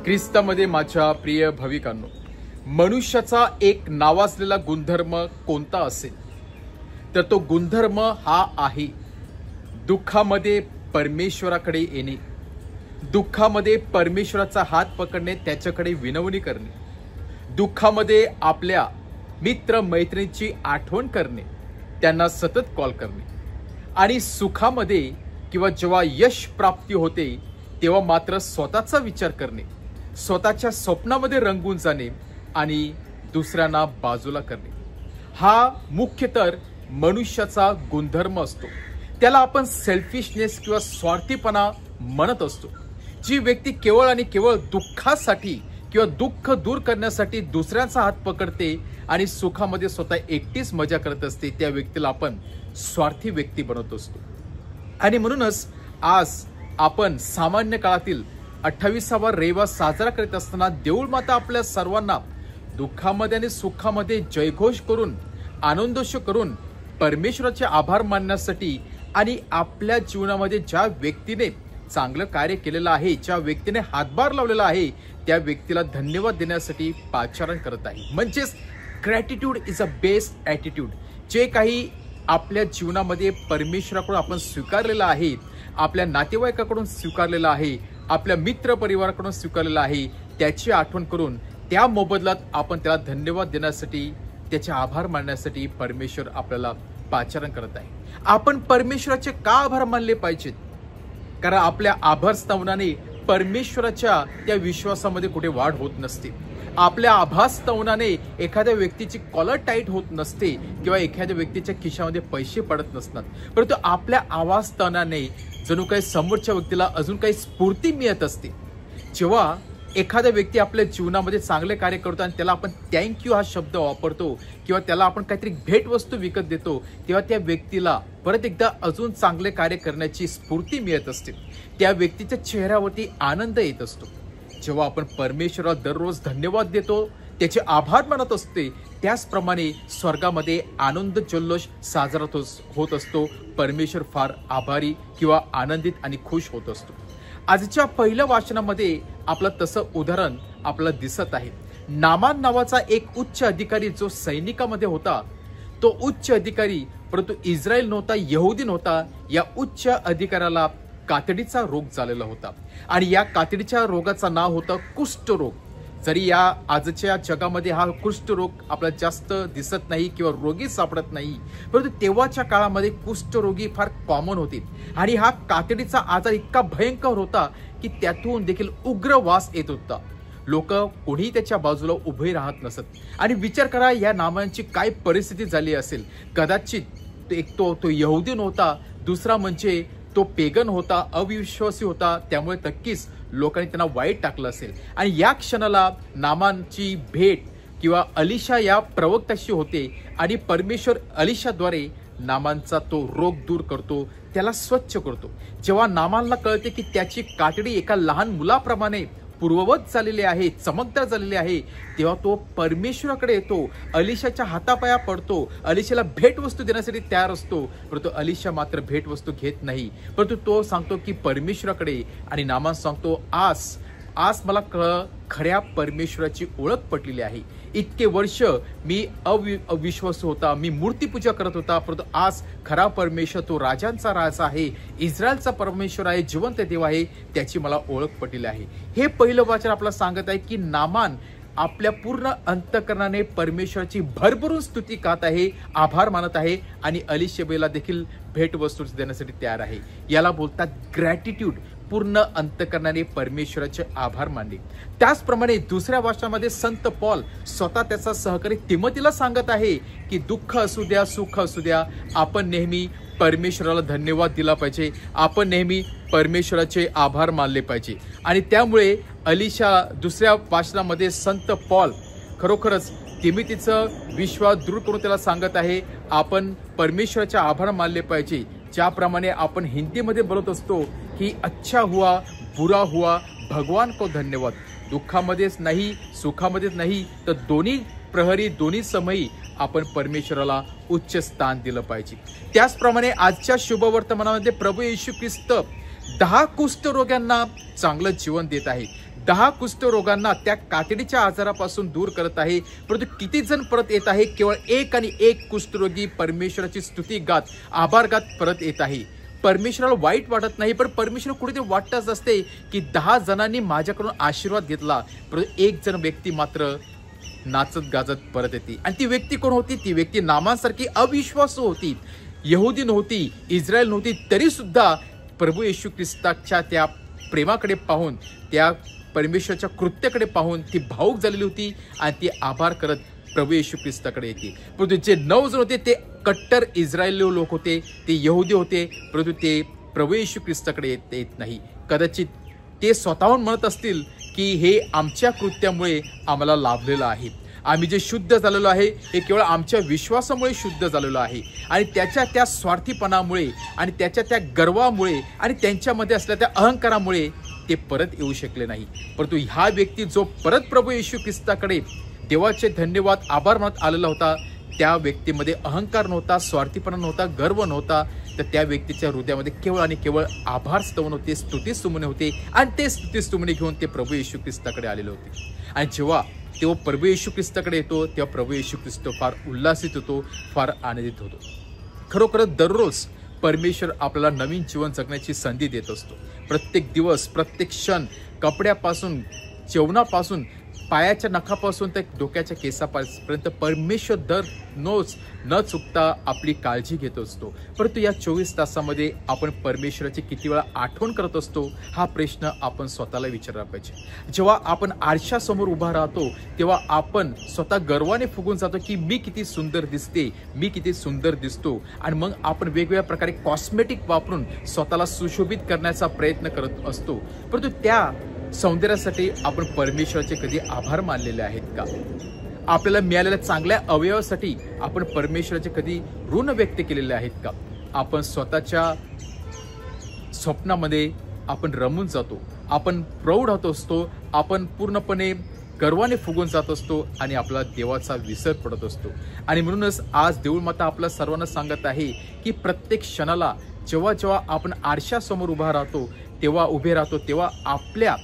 ख्रिस्तामध्ये माझ्या प्रिय भाविकांनो, मनुष्याचा एक नावाजलेला गुणधर्म कोणता असेल तर तो गुणधर्म हा आहे दुःखामध्ये परमेश्वराकडे येणे, दुःखामध्ये परमेश्वराचा हात पकडणे, त्याच्याकडे विनवणी करणे, दुःखामध्ये आपल्या मित्र मैत्रिणींची आठवण करणे, त्यांना सतत कॉल करणे, आणि सुखामध्ये किंवा जेव्हा यश प्राप्ती होते तेव्हा मात्र स्वतःचा विचार करणे, स्वतःच्या स्वप्नामध्ये रंगून जाणे आणि दुसऱ्यांना बाजूला करणे, हा मुख्य तर मनुष्याचा गुणधर्म असतो. त्याला आपण सेल्फिशनेस किंवा स्वार्थीपणा म्हणत असतो. जी व्यक्ती केवळ आणि केवळ दुःखासाठी किंवा दुःख दूर करण्यासाठी दुसऱ्यांचा हात पकडते आणि सुखामध्ये स्वतः एकटीच मजा करत असते, त्या व्यक्तीला आपण स्वार्थी व्यक्ती बनवत असतो. आणि म्हणूनच आज आपण सामान्य काळातील 28वा रविवार साजरा करीत असताना देऊळ माता आपल्या सर्वांना दुःखामध्ये आणि सुखामध्ये जयघोष करून, आनंदोष करून परमेश्वराचे आभार मानण्यासाठी आणि आपल्या जीवनामध्ये ज्या व्यक्तीने चांगलं कार्य केलेलं आहे, ज्या व्यक्तीने हातभार लावलेला आहे, त्या व्यक्तीला धन्यवाद देण्यासाठी पाचारण करत आहे. म्हणजेच gratitude is a best attitude. जे काही आपल्या जीवनामध्ये परमेश्वराकडून आपण स्वीकारलेलं आहे, आपल्या नातेवाईकाकडून स्वीकारलेलं आहे, आपल्या मित्र परिवाराकडून स्वीकारलेलं आहे, त्याची आठवण करून त्या मोबदल्यात आपण त्याला धन्यवाद देण्यासाठी, त्याचे आभार मानण्यासाठी परमेश्वर आपल्याला पाचारण करत आहे. आपण परमेश्वराचे का आभार मानले पाहिजेत? कारण आपल्या आभार स्तवनाने परमेश्वराच्या त्या विश्वासामध्ये कुठे वाढ होत नसते. आपल्या आभार स्तवनाने एखाद्या व्यक्तीची कॉलर टाईट होत नसते किंवा एखाद्या व्यक्तीच्या खिशामध्ये पैसे पडत नसतात, परंतु आपल्या आवाज स्तवनाने जणू काही समोरच्या व्यक्तीला अजून काही स्फूर्ती मिळत असते. जेव्हा एखादा व्यक्ती आपल्या जीवनामध्ये चांगले कार्य करतो आणि त्याला आपण थँक्यू हा शब्द वापरतो किंवा त्याला आपण काहीतरी भेटवस्तू विकत देतो, तेव्हा त्या व्यक्तीला परत एकदा अजून चांगले कार्य करण्याची स्फूर्ती मिळत असते. त्या व्यक्तीच्या चेहऱ्यावरती आनंद येत असतो. जेव्हा आपण परमेश्वराला दररोज धन्यवाद देतो, त्याचे आभार मानत असते, त्याचप्रमाणे स्वर्गामध्ये आनंद जल्लोष साजरा होत असतो. परमेश्वर फार आभारी किंवा आनंदित आणि खुश होत असतो. आजच्या पहिल्या वाचनामध्ये आपलं तसं उदाहरण आपल्याला दिसत आहे. नामान नावाचा एक उच्च अधिकारी जो सैनिकामध्ये होता, तो उच्च अधिकारी परंतु इस्रायल नव्हता, यहुदी नव्हता. या उच्च अधिकाऱ्याला कातडीचा रोग झालेला होता आणि या कातडीच्या रोगाचं नाव होतं कुष्ठरोग. जरी या आजच्या जगामध्ये हा कुष्ठरोग आपल्याला जास्त दिसत नाही किंवा रोगी सापडत नाही, परंतु तेव्हाच्या काळामध्ये कुष्ठरोगी फार कॉमन होते आणि हा कातडीचा आजार इतका भयंकर होता की त्यातून देखील उग्र वास येत होता. लोक कोणी त्याच्या बाजूला उभे राहत नसत. आणि विचार करा या नामांची काय परिस्थिती झाली असेल. कदाचित एक तो यहुदी नव्हता, दुसरा म्हणजे तो पेगन होता, अविश्वासी होता, त्यामुळे नक्कीच लोकांनी त्यांना वाईट टाकलं असेल. आणि या क्षणाला नामानची भेट किंवा अलिशा या प्रवक्त्याशी होते आणि परमेश्वर अलिशाद्वारे नामानचा तो रोग दूर करतो, त्याला स्वच्छ करतो. जेव्हा नामानला कळते की त्याची कातडी एका लहान मुलाप्रमाणे पूर्ववत झालेली आहे, चमकदार झालेली आहे, तेव्हा तो परमेश्वराकडे येतो, अलिशाच्या हातापाया पडतो, अलिशाला भेटवस्तू देण्यासाठी तयार असतो. परंतु अलिशा मात्र भेटवस्तू घेत नाही, परंतु तो सांगतो की परमेश्वराकडे. आणि नामान सांगतो, आज मला खऱ्या परमेश्वराची ओळख पटलेली आहे. इतके वर्ष मी अविश्वासू होता, मी मूर्तीपूजा करत होता, परंतु आज खरा परमेश्वर तो राजांचा राजा आहे, इस्रायलचा परमेश्वर आहे, जिवंत देव आहे, त्याची मला ओळख पटलेली आहे. हे पहिलं वाचन आपल्याला सांगत आहे की नामान आपल्या पूर्ण अंतःकरणाने परमेश्वराची भरभरून स्तुती गात आहे, आभार मानत आहे आणि अलिशेबेला देखील भेटवस्तू देण्यासाठी तयार आहे. याला बोलतात ग्रॅटिट्यूड. पूर्ण अंतःकरणाने परमेश्वराचे आभार मानले. त्याचप्रमाणे दुसऱ्या वाचनामध्ये संत पॉल स्वतः त्याचा सहकारी तिमोथीला सांगत आहे की दुःख असू द्या, सुख असू द्या, आपण नेहमी परमेश्वराला धन्यवाद दिला पाहिजे, आपण नेहमी परमेश्वराचे आभार मानले पाहिजे. आणि त्यामुळे अलिशा दुसऱ्या वाचनामध्ये संत पॉल खरोखरच तिमोथीचं विश्वास दूर करून त्याला सांगत आहे, आपण परमेश्वराचे आभार मानले पाहिजे. ज्याप्रमाणे आपण हिंदीमध्ये बोलत असतो की अच्छा हुआ बुरा हुआ भगवान को धन्यवाद. दुःखामध्येच नाही, सुखामध्येच नाही, तर दोन्ही प्रहरी, दोन्ही समयी आपण परमेश्वराला उच्च स्थान दिलं पाहिजे. त्याचप्रमाणे आजच्या शुभवर्तमानामध्ये प्रभू येशू ख्रिस्त 10 कुष्ठरोग्यांना चांगलं जीवन देत आहे. 10 कुष्ठरोगांना, त्या कातडीच्या आजारापासून दूर करत आहे. परंतु किती जण परत येत आहे? केवळ एक आणि एक कुष्ठरोगी परमेश्वराची स्तुती गात, आभार गात परत येत आहे. परमेश्वराला वाईट वाटत नाही, पण परमेश्वर कुठेतरी वाटतच असते की 10 जणांनी माझ्याकडून आशीर्वाद घेतला, परंतु एक जण व्यक्ती मात्र नाचत गाजत परत येते. आणि ती व्यक्ती कोण होती? ती व्यक्ती नामांसारखी अविश्वासू होती, यहुदी नव्हती, इस्रायल नव्हती, तरी सुद्धा प्रभू येशू ख्रिस्ताच्या त्या प्रेमाकडे पाहून, त्या परमेश्वराच्या कृत्याकडे पाहून ती भावुक झालेली होती आणि ती आभार करत प्रभू येशू ख्रिस्ताकडे येते. परंतु जे 9 जण होते ते कट्टर इस्रायली लोक होते, ते यहुदी होते, परंतु ते प्रभू येशू ख्रिस्ताकडे येत नाही. कदाचित ते स्वतःहून म्हणत असतील की हे आमच्या कृत्यामुळे आम्हाला लाभलेलं आहे, आम्ही जे शुद्ध झालेलो आहे हे केवळ आमच्या विश्वासामुळे शुद्ध झालेलो आहे. आणि त्याच्या त्या स्वार्थीपणामुळे आणि त्याच्या त्या गर्वामुळे आणि त्यांच्यामध्ये असलेल्या त्या अहंकारामुळे ते परत येऊ शकले नाही. परंतु हा व्यक्ती जो परत प्रभू येशू ख्रिस्ताकडे देवाचे धन्यवाद आभार म्हणत आलेला होता, त्या व्यक्तीमध्ये अहंकार नव्हता, स्वार्थीपणा नव्हता, गर्व नव्हता. तर त्या व्यक्तीच्या हृदयामध्ये केवळ आणि केवळ आभार स्तवन होते, स्तुती स्तुमने होते. आणि ते स्तुती स्तुमने घेऊन ते प्रभू येशू ख्रिस्ताकडे आलेले होते. आणि जेव्हा तो प्रभू येशू ख्रिस्ताकडे येतो तेव्हा प्रभू येशू ख्रिस्त फार उल्हासित होतो, फार आनंदित होतो. खरोखरच दररोज परमेश्वर आपल्याला नवीन जीवन जगण्याची संधी देत असतो. प्रत्येक दिवस, प्रत्येक क्षण, कपड्यापासून, जेवणापासून, पायाच्या नखापासून ते डोक्याच्या केसापर्यंत परमेश्वर दररोज न चुकता आपली काळजी घेत असतो. परंतु या 24 तासामध्ये आपण परमेश्वराची किती वेळा आठवण करत असतो, हा प्रश्न आपण स्वतःला विचारला पाहिजे. जेव्हा आपण आरशासमोर उभा राहतो तेव्हा आपण स्वतः गर्वाने फुगून जातो की मी किती सुंदर दिसते, मी किती सुंदर दिसतो. आणि मग आपण वेगवेगळ्या प्रकारे कॉस्मेटिक वापरून स्वतःला सुशोभित करण्याचा प्रयत्न करत असतो. परंतु त्या सौंदर्यासाठी आपण परमेश्वराचे कधी आभार मानलेले आहेत का? आपल्याला मिळालेल्या चांगल्या अवयवासाठी आपण परमेश्वराचे कधी ऋण व्यक्त केलेले आहेत का? आपण स्वतःच्या स्वप्नामध्ये आपण रमून जातो, आपण प्रौढ होत असतो, आपण पूर्णपणे गर्वाने फुगून जात असतो आणि आपला देवाचा विसर पडत असतो. आणि म्हणूनच आज देऊळ माता आपल्या सर्वांना सांगत आहे की प्रत्येक क्षणाला जेव्हा जेव्हा आपण आरशासमोर उभे राहतो तेव्हा आपल्या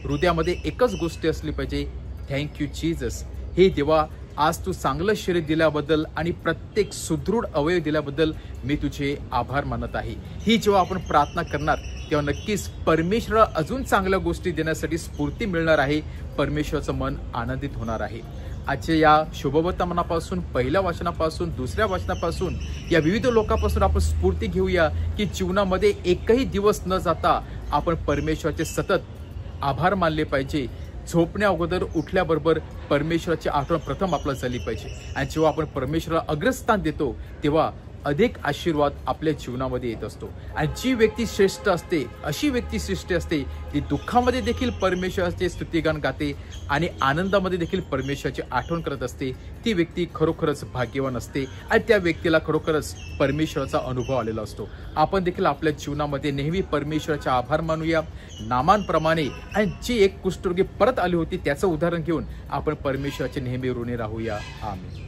हृदयामध्ये एकच गोष्ट असली पाहिजे, थँक्यू जीसस. हे देवा, आज तू चांगलं शरीर दिल्याबद्दल आणि प्रत्येक सुदृढ अवयव दिल्याबद्दल मी तुझे आभार मानत आहे. ही जेव्हा आपण प्रार्थना करणार तेव्हा नक्कीच परमेश्वराला अजून चांगल्या गोष्टी देण्यासाठी स्फूर्ती मिळणार आहे, परमेश्वराचं मन आनंदित होणार आहे. आजच्या या शुभवर्तमानापासून, पहिल्या वाचनापासून, दुसऱ्या वाचनापासून, या विविध लोकांपासून आपण स्फूर्ती घेऊया की जीवनामध्ये एकही दिवस न जाता आपण परमेश्वराचे सतत आभार मानले पाहिजे. झोपण्या अगोदर उठल्याबरोबर परमेश्वराची आठवण प्रथम आपल्याला झाली पाहिजे. आणि जेव्हा आपण परमेश्वराला अग्रस्थान देतो तेव्हा अधिक आशीर्वाद आपल्या जीवनामध्ये येत असतो. आणि जी व्यक्ती श्रेष्ठ असते, अशी व्यक्ती श्रेष्ठ असते ती दुःखामध्ये देखील परमेश्वराचे स्तुतिगान गाते आणि आनंदामध्ये देखील परमेश्वराची आठवण करत असते. ती व्यक्ती खरोखरच भाग्यवान असते आणि त्या व्यक्तीला खरोखरच परमेश्वराचा अनुभव आलेला असतो. आपण देखील आपल्या जीवनामध्ये नेहमी परमेश्वराचे आभार मानूया नामांप्रमाणे. आणि जी एक कुष्ठरोगी परत आली होती त्याचं उदाहरण घेऊन आपण परमेश्वराचे नेहमी ऋणी राहूया. आमेन.